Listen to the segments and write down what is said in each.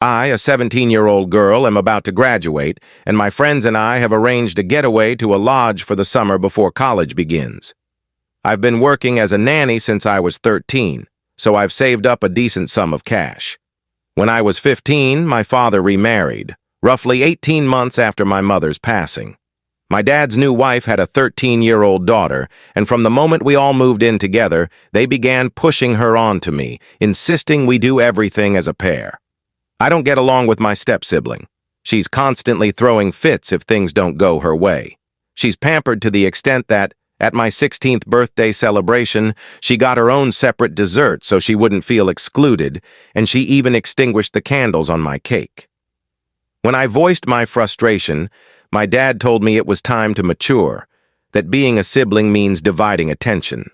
I, a 17-year-old girl, am about to graduate, and my friends and I have arranged a getaway to a lodge for the summer before college begins. I've been working as a nanny since I was 13, so I've saved up a decent sum of cash. When I was 15, my father remarried, roughly 18 months after my mother's passing. My dad's new wife had a 13-year-old daughter, and from the moment we all moved in together, they began pushing her onto me, insisting we do everything as a pair. I don't get along with my step-sibling. She's constantly throwing fits if things don't go her way. She's pampered to the extent that, at my 16th birthday celebration, she got her own separate dessert so she wouldn't feel excluded, and she even extinguished the candles on my cake. When I voiced my frustration, my dad told me it was time to mature, that being a sibling means dividing attention.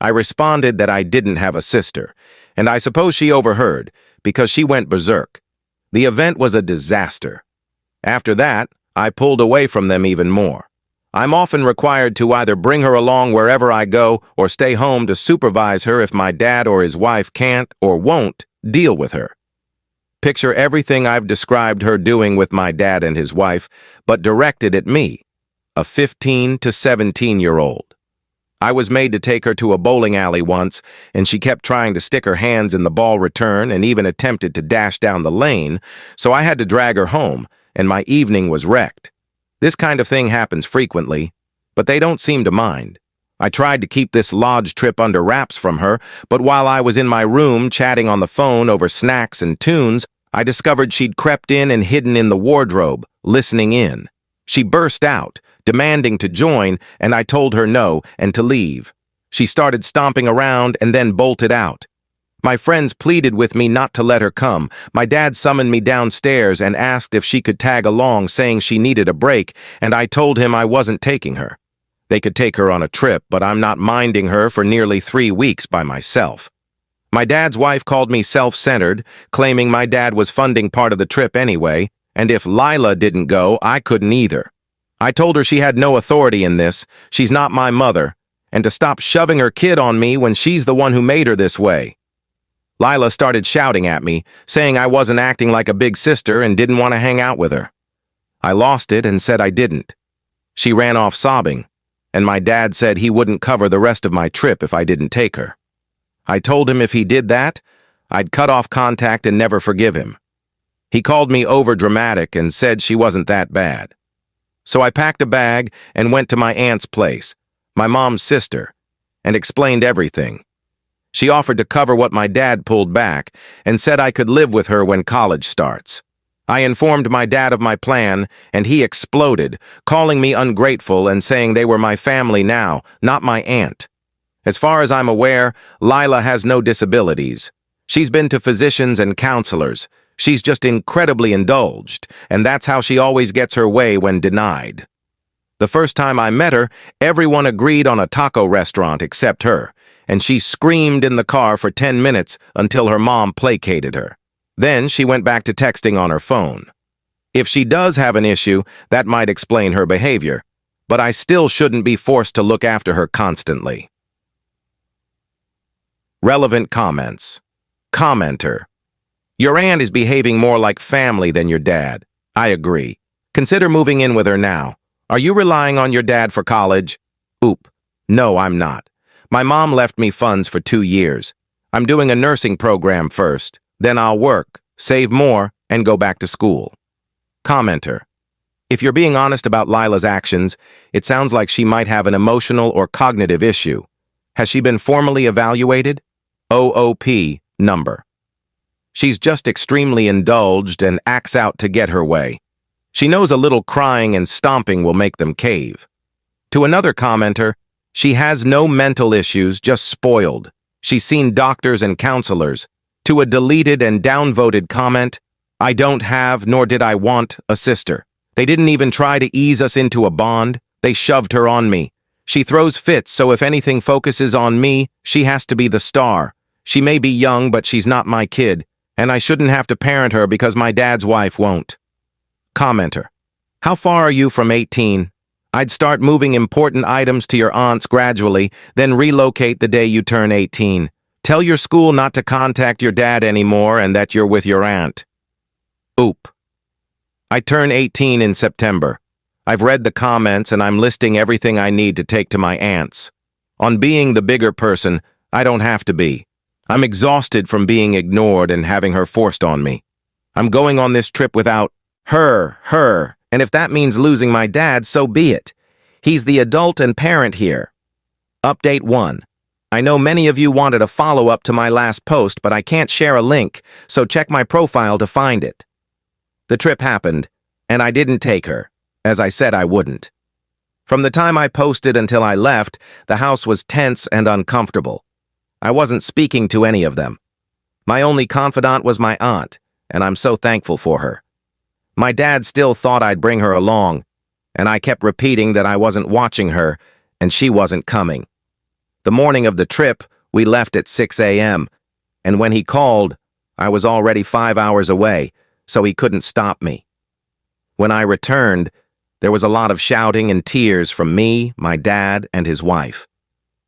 I responded that I didn't have a sister, and I suppose she overheard, because she went berserk. The event was a disaster. After that, I pulled away from them even more. I'm often required to either bring her along wherever I go or stay home to supervise her if my dad or his wife can't or won't deal with her. Picture everything I've described her doing with my dad and his wife, but directed at me, a 15 to 17-year-old. I was made to take her to a bowling alley once, and she kept trying to stick her hands in the ball return and even attempted to dash down the lane, so I had to drag her home, and my evening was wrecked. This kind of thing happens frequently, but they don't seem to mind. I tried to keep this lodge trip under wraps from her, but while I was in my room chatting on the phone over snacks and tunes, I discovered she'd crept in and hidden in the wardrobe, listening in. She burst out, demanding to join, and I told her no and to leave. She started stomping around and then bolted out. My friends pleaded with me not to let her come. My dad summoned me downstairs and asked if she could tag along, saying she needed a break, and I told him I wasn't taking her. They could take her on a trip, but I'm not minding her for nearly 3 weeks by myself. My dad's wife called me self-centered, claiming my dad was funding part of the trip anyway, and if Lila didn't go, I couldn't either. I told her she had no authority in this, she's not my mother, and to stop shoving her kid on me when she's the one who made her this way. Lila started shouting at me, saying I wasn't acting like a big sister and didn't want to hang out with her. I lost it and said I didn't. She ran off sobbing, and my dad said he wouldn't cover the rest of my trip if I didn't take her. I told him if he did that, I'd cut off contact and never forgive him. He called me overdramatic and said she wasn't that bad. So I packed a bag and went to my aunt's place, my mom's sister, and explained everything. She offered to cover what my dad pulled back and said I could live with her when college starts. I informed my dad of my plan, and he exploded, calling me ungrateful and saying they were my family now, not my aunt. As far as I'm aware, Lila has no disabilities. She's been to physicians and counselors. She's just incredibly indulged, and that's how she always gets her way when denied. The first time I met her, everyone agreed on a taco restaurant except her, and she screamed in the car for 10 minutes until her mom placated her. Then she went back to texting on her phone. If she does have an issue, that might explain her behavior, but I still shouldn't be forced to look after her constantly. Relevant comments. Commenter. Your aunt is behaving more like family than your dad. I agree. Consider moving in with her now. Are you relying on your dad for college? Oop. No, I'm not. My mom left me funds for 2 years. I'm doing a nursing program first. Then I'll work, save more, and go back to school. Commenter. If you're being honest about Lila's actions, it sounds like she might have an emotional or cognitive issue. Has she been formally evaluated? OOP number. She's just extremely indulged and acts out to get her way. She knows a little crying and stomping will make them cave. To another commenter, she has no mental issues, just spoiled. She's seen doctors and counselors. To a deleted and downvoted comment, I don't have, nor did I want, a sister. They didn't even try to ease us into a bond. They shoved her on me. She throws fits, so if anything focuses on me, she has to be the star. She may be young, but she's not my kid, and I shouldn't have to parent her because my dad's wife won't. Commenter. How far are you from 18? I'd start moving important items to your aunt's gradually, then relocate the day you turn 18. Tell your school not to contact your dad anymore and that you're with your aunt. Oop. I turn 18 in September. I've read the comments and I'm listing everything I need to take to my aunts. On being the bigger person, I don't have to be. I'm exhausted from being ignored and having her forced on me. I'm going on this trip without her, and if that means losing my dad, so be it. He's the adult and parent here. Update 1. I know many of you wanted a follow-up to my last post, but I can't share a link, so check my profile to find it. The trip happened, and I didn't take her, as I said I wouldn't. From the time I posted until I left, the house was tense and uncomfortable. I wasn't speaking to any of them. My only confidant was my aunt, and I'm so thankful for her. My dad still thought I'd bring her along, and I kept repeating that I wasn't watching her, and she wasn't coming. The morning of the trip, we left at 6 a.m., and when he called, I was already 5 hours away, so he couldn't stop me. When I returned, there was a lot of shouting and tears from me, my dad, and his wife.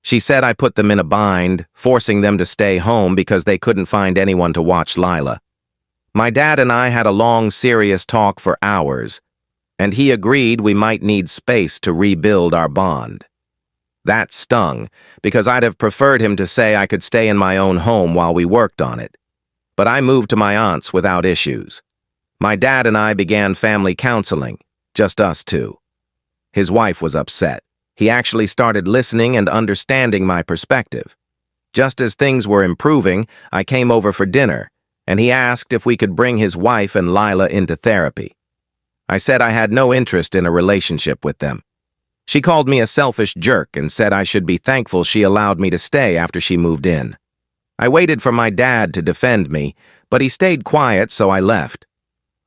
She said I put them in a bind, forcing them to stay home because they couldn't find anyone to watch Lila. My dad and I had a long, serious talk for hours, and he agreed we might need space to rebuild our bond. That stung, because I'd have preferred him to say I could stay in my own home while we worked on it. But I moved to my aunt's without issues. My dad and I began family counseling, just us two. His wife was upset. He actually started listening and understanding my perspective. Just as things were improving, I came over for dinner, and he asked if we could bring his wife and Lila into therapy. I said I had no interest in a relationship with them. She called me a selfish jerk and said I should be thankful she allowed me to stay after she moved in. I waited for my dad to defend me, but he stayed quiet, so I left.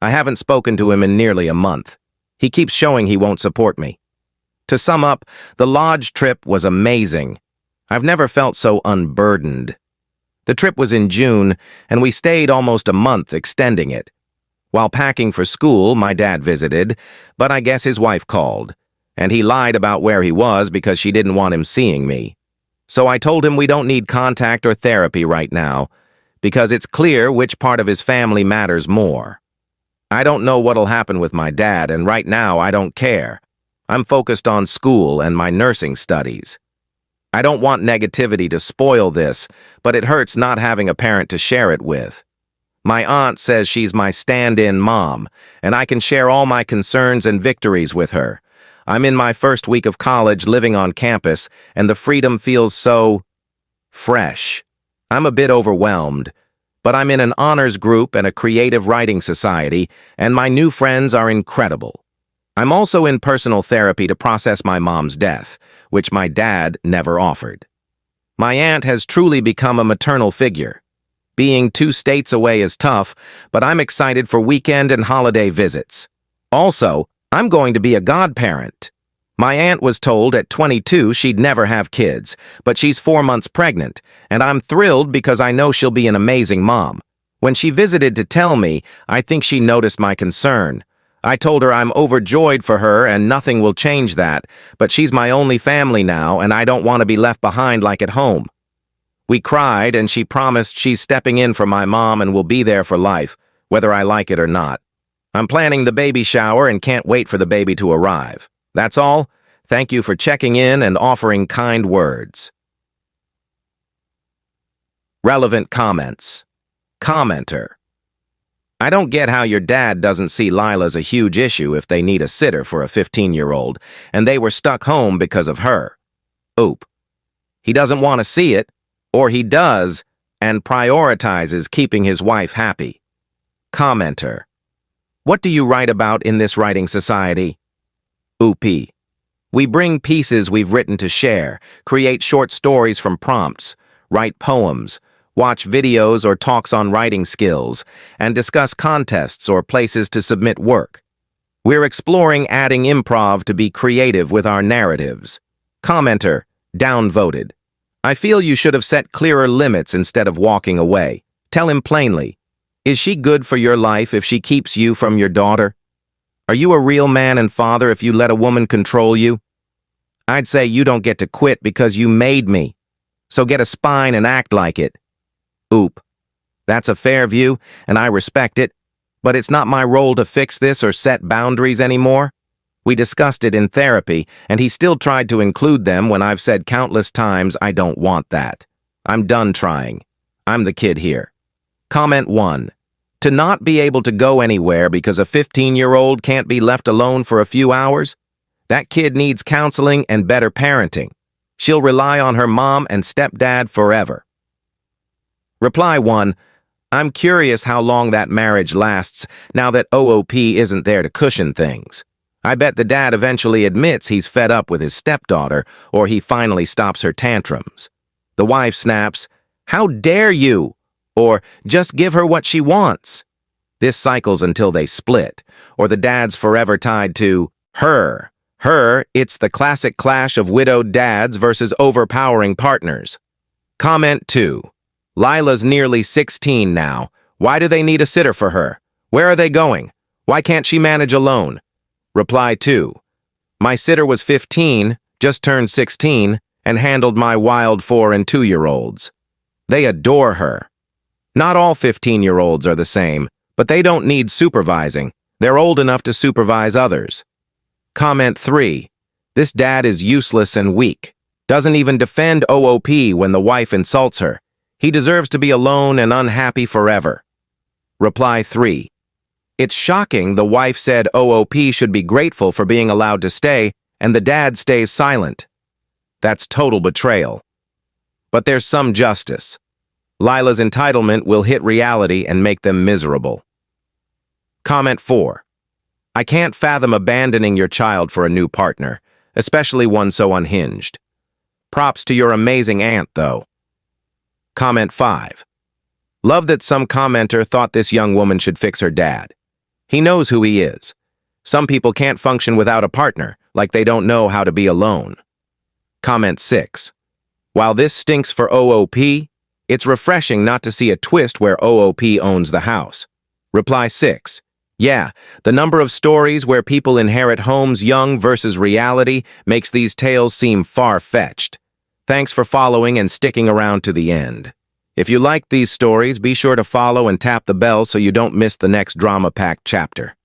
I haven't spoken to him in nearly a month. He keeps showing he won't support me. To sum up, the lodge trip was amazing. I've never felt so unburdened. The trip was in June, and we stayed almost a month, extending it. While packing for school, my dad visited, but I guess his wife called, and he lied about where he was because she didn't want him seeing me. So I told him we don't need contact or therapy right now, because it's clear which part of his family matters more. I don't know what'll happen with my dad, and right now I don't care. I'm focused on school and my nursing studies. I don't want negativity to spoil this, but it hurts not having a parent to share it with. My aunt says she's my stand-in mom, and I can share all my concerns and victories with her. I'm in my first week of college living on campus, and the freedom feels so fresh. I'm a bit overwhelmed, but I'm in an honors group and a creative writing society, and my new friends are incredible. I'm also in personal therapy to process my mom's death, which my dad never offered. My aunt has truly become a maternal figure. Being 2 states away is tough, but I'm excited for weekend and holiday visits. Also, I'm going to be a godparent. My aunt was told at 22 she'd never have kids, but she's 4 months pregnant, and I'm thrilled because I know she'll be an amazing mom. When she visited to tell me, I think she noticed my concern. I told her I'm overjoyed for her and nothing will change that, but she's my only family now and I don't want to be left behind like at home. We cried and she promised she's stepping in for my mom and will be there for life, whether I like it or not. I'm planning the baby shower and can't wait for the baby to arrive. That's all. Thank you for checking in and offering kind words. Relevant comments. Commenter. I don't get how your dad doesn't see Lila's a huge issue if they need a sitter for a 15-year-old, and they were stuck home because of her. Oop. He doesn't want to see it, or he does, and prioritizes keeping his wife happy. Commenter. What do you write about in this writing society? Oopie. We bring pieces we've written to share, create short stories from prompts, write poems, watch videos or talks on writing skills, and discuss contests or places to submit work. We're exploring adding improv to be creative with our narratives. Commenter, downvoted. I feel you should have set clearer limits instead of walking away. Tell him plainly. Is she good for your life if she keeps you from your daughter? Are you a real man and father if you let a woman control you? I'd say you don't get to quit because you made me. So get a spine and act like it. Oop. That's a fair view, and I respect it. but it's not my role to fix this or set boundaries anymore. We discussed it in therapy, and he still tried to include them when I've said countless times I don't want that. I'm done trying. I'm the kid here. Comment 1. To not be able to go anywhere because a 15-year-old can't be left alone for a few hours? That kid needs counseling and better parenting. She'll rely on her mom and stepdad forever. Reply 1. I'm curious how long that marriage lasts now that OOP isn't there to cushion things. I bet the dad eventually admits he's fed up with his stepdaughter, or he finally stops her tantrums. The wife snaps, "How dare you?" or "Just give her what she wants." This cycles until they split, or the dad's forever tied to her. It's the classic clash of widowed dads versus overpowering partners. Comment 2. Lila's nearly 16 now. Why do they need a sitter for her? Where are they going? Why can't she manage alone? Reply 2. My sitter was 15, just turned 16, and handled my wild 4- and 2-year-olds. They adore her. Not all 15-year-olds are the same, but they don't need supervising. They're old enough to supervise others. Comment 3. This dad is useless and weak. Doesn't even defend OOP when the wife insults her. He deserves to be alone and unhappy forever. Reply 3. It's shocking the wife said OOP should be grateful for being allowed to stay, and the dad stays silent. That's total betrayal. But there's some justice. Lila's entitlement will hit reality and make them miserable. Comment 4. I can't fathom abandoning your child for a new partner, especially one so unhinged. Props to your amazing aunt, though. Comment 5. Love that some commenter thought this young woman should fix her dad. He knows who he is. Some people can't function without a partner, like they don't know how to be alone. Comment 6. While this stinks for OOP, it's refreshing not to see a twist where OOP owns the house. Reply 6. Yeah, the number of stories where people inherit homes young versus reality makes these tales seem far-fetched. Thanks for following and sticking around to the end. If you like these stories, be sure to follow and tap the bell so you don't miss the next drama-packed chapter.